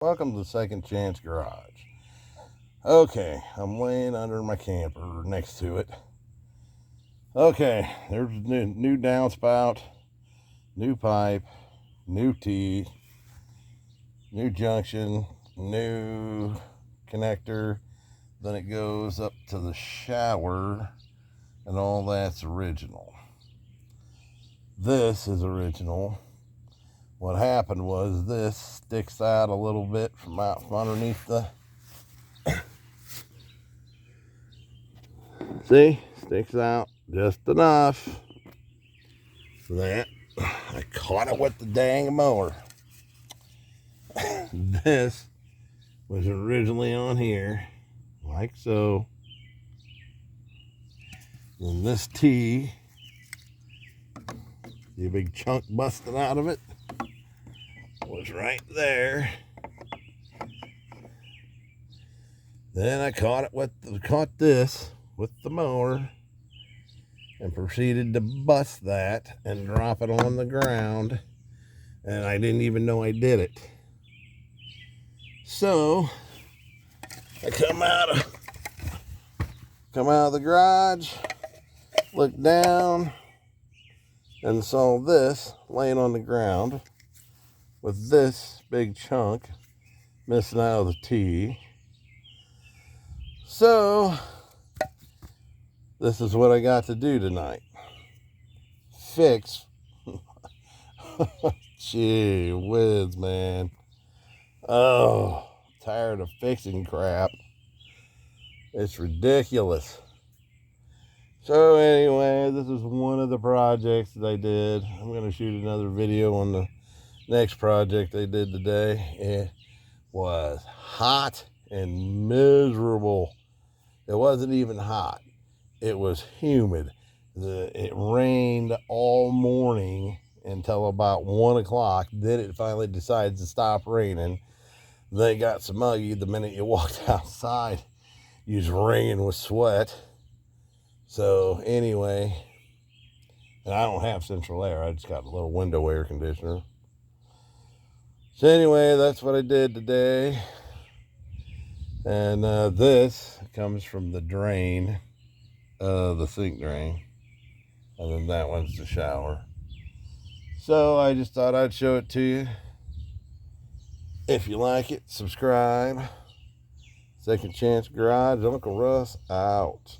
Welcome to the Second Chance Garage. Okay, I'm laying under my camper next to it. Okay, there's a new downspout, new pipe, new tee, new junction, new connector. Then it goes up to the shower, and all that's original. This is original. What happened was this sticks out a little bit from out from underneath the. See, sticks out just enough that I caught it with the dang mower. This was originally on here, like so. And this tee, the big chunk busting out of it, was right there. Then I caught this with the mower and proceeded to bust that and drop it on the ground, and I didn't even know I did it. So I come out of the garage, look down, and saw this laying on the ground with this big chunk missing out of the tee. So this is what I got to do tonight. Fix. Gee whiz, man. Oh, tired of fixing crap. It's ridiculous. So anyway, this is one of the projects that I did. I'm going to shoot another video on the next project I did today. It was hot and miserable. It wasn't even hot. It was humid. It rained all morning until about 1 o'clock. Then it finally decides to stop raining. Then it got so muggy the minute you walked outside. You was wringing with sweat. So anyway, and I don't have central air. I just got a little window air conditioner. So anyway, that's what I did today. And this comes from the drain, the sink drain. And then that one's the shower. So I just thought I'd show it to you. If you like it, subscribe. Second Chance Garage, Uncle Russ out.